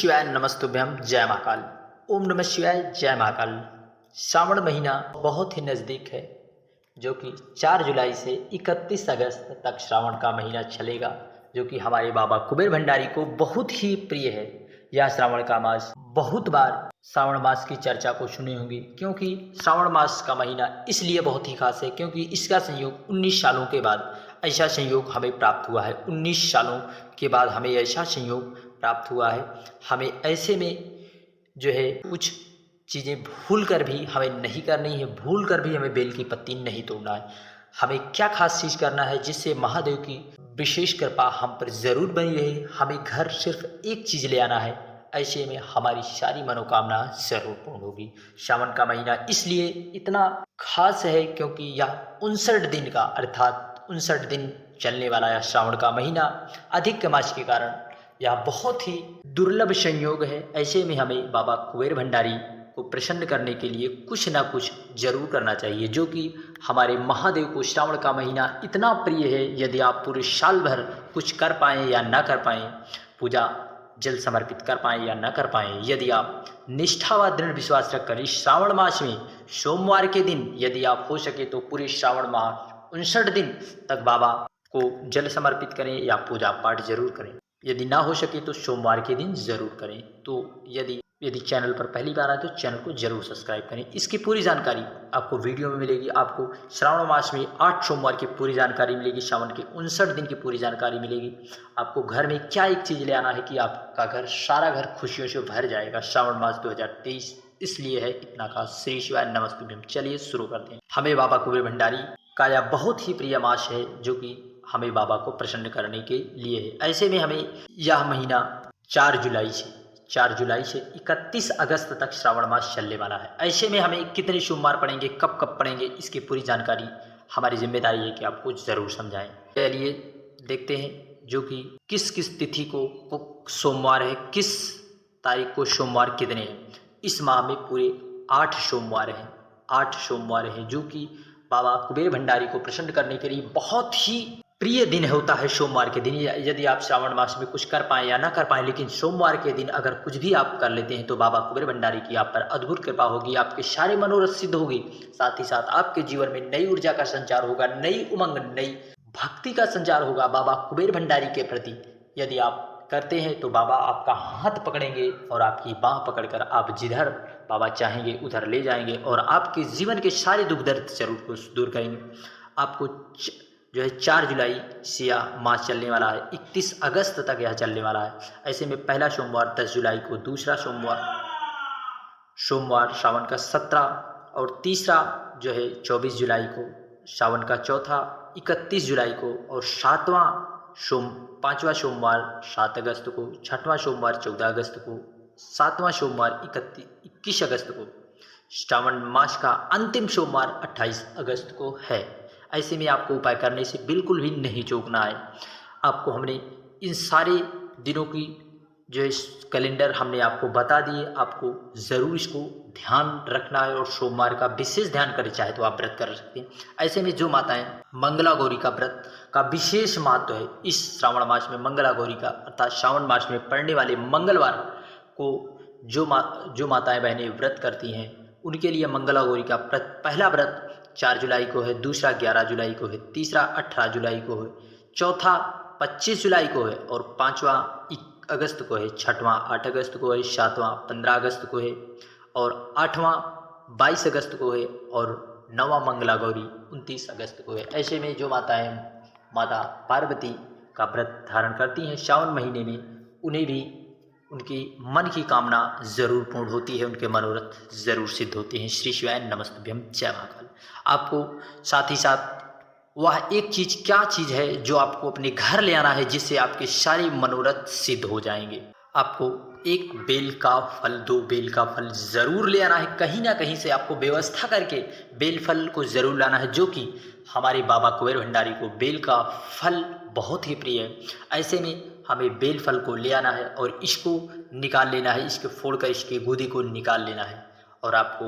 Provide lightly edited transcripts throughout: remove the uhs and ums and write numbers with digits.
शिवाय नमस्तुभ्यम जय महाकाल। ओम नमः शिवाय जय महाकाल। श्रावण महीना बहुत ही नज़दीक है, जो कि 4 जुलाई से 31 अगस्त तक श्रावण का महीना चलेगा, जो कि हमारे बाबा कुबेर भंडारी को बहुत ही प्रिय है। यह श्रावण का मास, बहुत बार श्रावण मास की चर्चा को सुनी होंगी, क्योंकि श्रावण मास का महीना इसलिए बहुत ही खास है क्योंकि इसका संयोग 19 सालों के बाद ऐसा संयोग हमें प्राप्त हुआ है। 19 सालों के बाद हमें ऐसा संयोग प्राप्त हुआ है। हमें ऐसे में जो है कुछ चीज़ें भूल कर भी हमें नहीं करनी है, भूल कर भी हमें बेल की पत्ती नहीं तोड़ना है। हमें क्या खास चीज़ करना है जिससे महादेव की विशेष कृपा हम पर ज़रूर बनी रहे। हमें घर सिर्फ एक चीज़ ले आना है, ऐसे में हमारी सारी मनोकामना जरूर पूर्ण होगी। श्रावण का महीना इसलिए इतना खास है क्योंकि यह 59 दिन का अर्थात 59 दिन चलने वाला यह श्रावण का महीना अधिक मास के कारण यह बहुत ही दुर्लभ संयोग है। ऐसे में हमें बाबा कुबेर भंडारी को प्रसन्न करने के लिए कुछ ना कुछ जरूर करना चाहिए, जो कि हमारे महादेव को श्रावण का महीना इतना प्रिय है। यदि आप पूरे साल भर कुछ कर पाएँ या ना कर पाएँ, पूजा जल समर्पित कर पाएँ या ना कर पाएँ, यदि आप निष्ठा व दृढ़ विश्वास रखकर इस श्रावण मास में सोमवार के दिन यदि आप हो सके तो पूरे श्रावण मास 59 दिन तक बाबा को जल समर्पित करें या पूजा पाठ जरूर करें। यदि ना हो सके तो सोमवार के दिन ज़रूर करें। तो यदि चैनल पर पहली बार आए तो चैनल को जरूर सब्सक्राइब करें। इसकी पूरी जानकारी आपको वीडियो में मिलेगी। आपको श्रावण मास में 8 सोमवार की पूरी जानकारी मिलेगी, श्रावण के 59 दिन की पूरी जानकारी मिलेगी। आपको घर में क्या एक चीज़ ले आना है कि आपका घर, सारा घर खुशियों से भर जाएगा। श्रावण मास 2023 इसलिए है इतना खास। श्री शिवाय नमस्तुभ्यम। चलिए शुरू करते हैं। हमें बाबा कुबेर भंडारी का यह बहुत ही प्रिय मास है, जो कि हमें बाबा को प्रसन्न करने के लिए है। ऐसे में हमें यह महीना 4 जुलाई से 31 अगस्त तक श्रावण मास चलने वाला है। ऐसे में हमें कितने सोमवार पड़ेंगे, कब कब पड़ेंगे, इसकी पूरी जानकारी हमारी जिम्मेदारी है कि आपको ज़रूर समझाएं। चलिए देखते हैं जो कि किस किस तिथि को सोमवार है, किस तारीख को सोमवार कितने हैं। इस माह में पूरे 8 सोमवार हैं, 8 सोमवार हैं, जो कि बाबा कुबेर भंडारी को प्रसन्न करने के लिए बहुत ही प्रिय दिन होता है। सोमवार के दिन यदि आप श्रावण मास में कुछ कर पाएँ या ना कर पाएँ, लेकिन सोमवार के दिन अगर कुछ भी आप कर लेते हैं तो बाबा कुबेर भंडारी की आप पर अद्भुत कृपा होगी, आपके सारे मनोरथ सिद्ध होगी। साथ ही साथ आपके जीवन में नई ऊर्जा का संचार होगा, नई उमंग, नई भक्ति का संचार होगा बाबा कुबेर भंडारी के प्रति। यदि आप करते हैं तो बाबा आपका हाथ पकड़ेंगे और आपकी बाँह पकड़कर आप जिधर बाबा चाहेंगे उधर ले जाएंगे और आपके जीवन के सारे दुख दर्द जरूर दूर करेंगे। आपको जो है 4 जुलाई से यह मास चलने वाला है, 31 अगस्त तक यह चलने वाला है। ऐसे में पहला सोमवार 10 जुलाई को, दूसरा सोमवार श्रावण का 17 और तीसरा जो है 24 जुलाई को, श्रावण का चौथा 31 जुलाई को और पाँचवा सोमवार 7 अगस्त को, छठवां सोमवार 14 अगस्त को, 7वां सोमवार 21 अगस्त को, श्रावण मास का अंतिम सोमवार 28 अगस्त को है। ऐसे में आपको उपाय करने से बिल्कुल भी नहीं चूकना है। आपको हमने इन सारे दिनों की जो है कैलेंडर हमने आपको बता दिए, आपको ज़रूर इसको ध्यान रखना है और सोमवार का विशेष ध्यान करें, चाहे तो आप व्रत कर सकते हैं। ऐसे में जो माताएं मंगला गौरी का व्रत का विशेष महत्व है इस श्रावण मास में, मंगला गौरी का अर्थात श्रावण मास में पड़ने वाले मंगलवार को जो माताएं बहनें व्रत करती हैं उनके लिए मंगला गौरी का पहला व्रत 4 जुलाई को है, दूसरा 11 जुलाई को है, तीसरा 18 जुलाई को है, चौथा 25 जुलाई को है और 5वां 1 अगस्त को है, 6वां 8 अगस्त को है, 7वां 15 अगस्त को है और 8वां 22 अगस्त को है और 9वां मंगला गौरी 29 अगस्त को है। ऐसे में जो माताएं माता पार्वती का व्रत धारण करती हैं श्रावण महीने में, उन्हें भी उनकी मन की कामना जरूर पूर्ण होती है, उनके मनोरथ जरूर सिद्ध होते हैं। श्री शिवाय नमस्तुभ्यम जय महाकाल। आपको साथ ही साथ वह एक चीज़, क्या चीज़ है जो आपको अपने घर ले आना है जिससे आपके सारे मनोरथ सिद्ध हो जाएंगे। आपको 1 बेल का फल, 2 बेल का फल ज़रूर ले आना है। कहीं ना कहीं से आपको व्यवस्था करके बेल फल को ज़रूर लाना है, जो कि हमारे बाबा कुबेर भंडारी को बेल का फल बहुत ही प्रिय है। ऐसे में हमें बेल फल को ले आना है और इसको निकाल लेना है, इसके फोड़कर इसके गूदे को निकाल लेना है। और आपको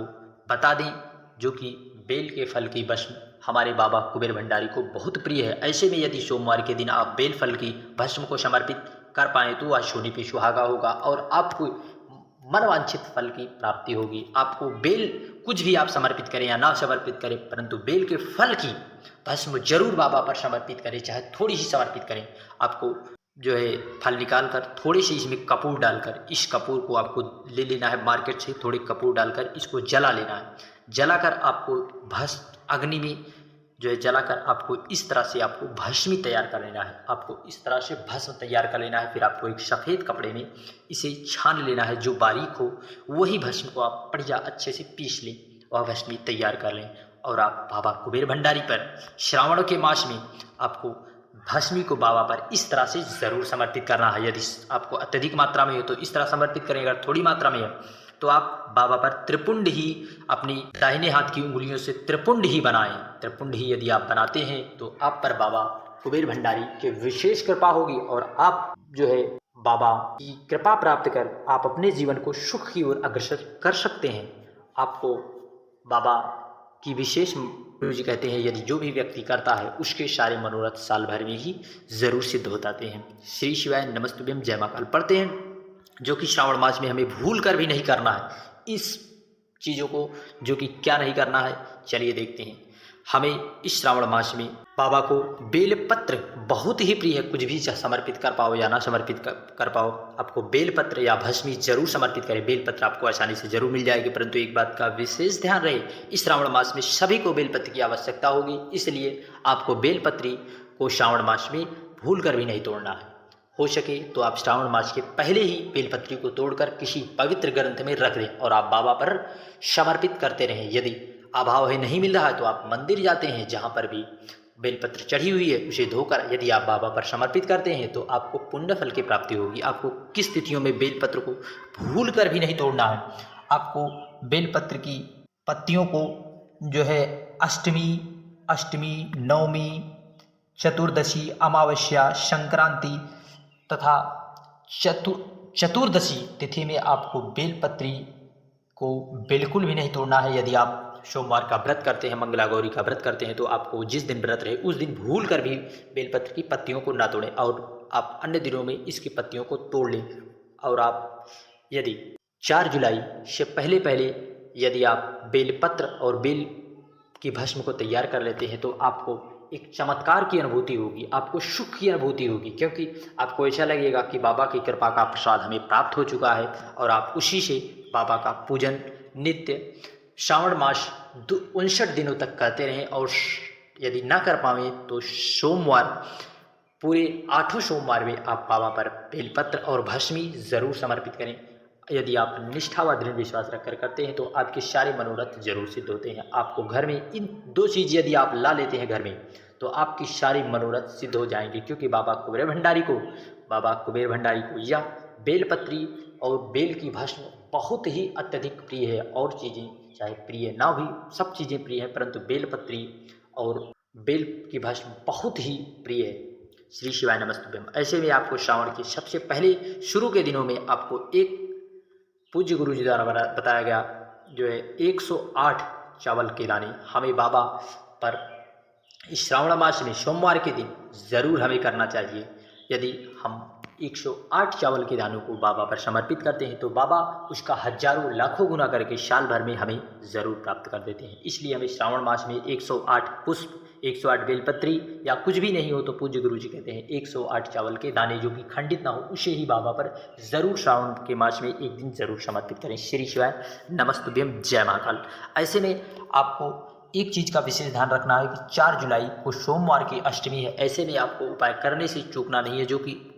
बता दें जो कि बेल के फल की भस्म हमारे बाबा कुबेर भंडारी को बहुत प्रिय है। ऐसे में यदि सोमवार के दिन आप बेल फल की भस्म को समर्पित कर पाए तो आज सोने पे सुहागा होगा और आपको मनवांछित फल की प्राप्ति होगी। आपको बेल कुछ भी आप समर्पित करें या ना समर्पित करें, परंतु बेल के फल की भस्म जरूर बाबा पर समर्पित करें, चाहे थोड़ी ही समर्पित करें। आपको जो है फल निकाल कर थोड़े से इसमें कपूर डालकर, इस कपूर को आपको ले लेना है मार्केट से, थोड़े कपूर डालकर इसको जला लेना है। जलाकर आपको भस्म अग्नि में जो है जलाकर आपको इस तरह से आपको भस्मी तैयार कर लेना है। आपको इस तरह से भस्म तैयार कर लेना है। फिर आपको एक सफ़ेद कपड़े में इसे छान लेना है, जो बारीक हो वही भस्म को आप बढ़िया अच्छे से पीस लें, वह भस्मी तैयार कर लें और आप बाबा कुबेर भंडारी पर श्रावण के मास में आपको भस्मी को बाबा पर इस तरह से ज़रूर समर्पित करना है। यदि आपको अत्यधिक मात्रा में हो तो इस तरह समर्पित करें, अगर थोड़ी मात्रा में है तो आप बाबा पर त्रिपुंड ही अपनी दाहिने हाथ की उंगलियों से त्रिपुंड ही बनाएं। त्रिपुंड ही यदि आप बनाते हैं तो आप पर बाबा कुबेर भंडारी के विशेष कृपा होगी और आप जो है बाबा की कृपा प्राप्त कर आप अपने जीवन को सुख की ओर अग्रसर कर सकते हैं। आपको बाबा की विशेष गुरु जी कहते हैं यदि जो भी व्यक्ति करता है उसके सारे मनोरथ साल भर में ही जरूर सिद्ध हो जाते हैं। श्री शिवाय नमस्तुभ्यम जय महाकाल पढ़ते हैं, जो कि श्रावण मास में हमें भूल कर भी नहीं करना है। इस चीज़ों को जो कि क्या नहीं करना है, चलिए देखते हैं। हमें इस श्रावण मास में बाबा को बेलपत्र बहुत ही प्रिय है। कुछ भी समर्पित कर पाओ या ना समर्पित कर पाओ, आपको बेलपत्र या भस्मी जरूर समर्पित करें। बेलपत्र आपको आसानी से जरूर मिल जाएगी, परंतु एक बात का विशेष ध्यान रहे, इस श्रावण मास में सभी को बेलपत्र की आवश्यकता होगी, इसलिए आपको बेलपत्री को श्रावण मास में भूल कर भी नहीं तोड़ना है। हो सके तो आप श्रावण मास के पहले ही बेलपत्री को तोड़कर किसी पवित्र ग्रंथ में रख दें और आप बाबा पर समर्पित करते रहें। यदि अभाव है, नहीं मिल रहा है, तो आप मंदिर जाते हैं, जहाँ पर भी बेलपत्र चढ़ी हुई है उसे धोकर यदि आप बाबा पर समर्पित करते हैं तो आपको पुण्य फल की प्राप्ति होगी। आपको किस तिथियों में बेलपत्र को भूल कर भी नहीं तोड़ना है। आपको बेलपत्र की पत्तियों को जो है अष्टमी, नवमी, चतुर्दशी, अमावस्या, संक्रांति तथा चतुर्दशी तिथि में आपको बेलपत्री को बिल्कुल भी नहीं तोड़ना है। यदि आप सोमवार का व्रत करते हैं, मंगला गौरी का व्रत करते हैं, तो आपको जिस दिन व्रत रहे उस दिन भूल कर भी बेलपत्र की पत्तियों को ना तोड़ें और आप अन्य दिनों में इसकी पत्तियों को तोड़ लें। और आप यदि 4 जुलाई से पहले यदि आप बेलपत्र और बेल की भस्म को तैयार कर लेते हैं तो आपको एक चमत्कार की अनुभूति होगी, आपको सुख की अनुभूति होगी, क्योंकि आपको ऐसा लगेगा कि बाबा की कृपा का प्रसाद हमें प्राप्त हो चुका है और आप उसी से बाबा का पूजन नित्य श्रावण मास 59 दिनों तक करते रहें। और यदि ना कर पाएँ तो सोमवार, पूरे 8 सोमवार में आप बाबा पर बेलपत्र और भस्मी ज़रूर समर्पित करें। यदि आप निष्ठा व दृढ़ विश्वास रखकर करते हैं तो आपके सारे मनोरथ जरूर सिद्ध होते हैं। आपको घर में इन 2 चीज़ यदि आप ला लेते हैं घर में तो आपकी सारी मनोरथ सिद्ध हो जाएंगे, क्योंकि बाबा कुबेर भंडारी को यह बेलपत्री और बेल की भस्म बहुत ही अत्यधिक प्रिय है। और चीज़ें चाहे प्रिय ना भी, सब चीज़ें प्रिय हैं, परंतु बेलपत्री और बेल की भस्म बहुत ही प्रिय है। श्री शिवाय नमस्तुभ्यम। ऐसे में आपको श्रावण के सबसे पहले शुरू के दिनों में आपको एक पूज्य गुरु जी द्वारा बताया गया जो है 108 चावल के दाने हमें बाबा पर इस श्रावण मास में सोमवार के दिन ज़रूर हमें करना चाहिए। यदि हम 108 चावल के दानों को बाबा पर समर्पित करते हैं तो बाबा उसका हजारों लाखों गुना करके साल भर में हमें ज़रूर प्राप्त कर देते हैं। इसलिए हमें श्रावण मास में 108 पुष्प, 108 बेलपत्री या कुछ भी नहीं हो तो पूज्य गुरु जी कहते हैं 108 चावल के दाने जो कि खंडित ना हो उसे ही बाबा पर ज़रूर श्रावण के मास में एक दिन ज़रूर समर्पित करें। श्री शिवाय नमस्तुभ्यम जय महाकाल। ऐसे में आपको एक चीज़ का विशेष ध्यान रखना है कि 4 जुलाई को सोमवार की अष्टमी है। ऐसे में आपको उपाय करने से चूकना नहीं है, जो कि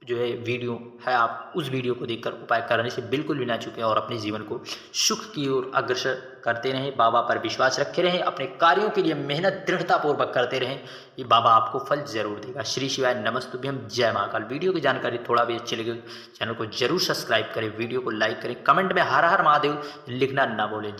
जो है वीडियो है, आप उस वीडियो को देखकर उपाय करने से बिल्कुल भी ना चूकें और अपने जीवन को सुख की ओर अग्रसर करते रहें। बाबा पर विश्वास रखे रहें, अपने कार्यों के लिए मेहनत दृढ़तापूर्वक करते रहें, ये बाबा आपको फल जरूर देगा। श्री शिवाय नमस्तुभ्यम जय महाकाल। वीडियो की जानकारी थोड़ा भी अच्छी लगे चैनल को जरूर सब्सक्राइब करें, वीडियो को लाइक करें, कमेंट में हर हर महादेव लिखना ना भूलें।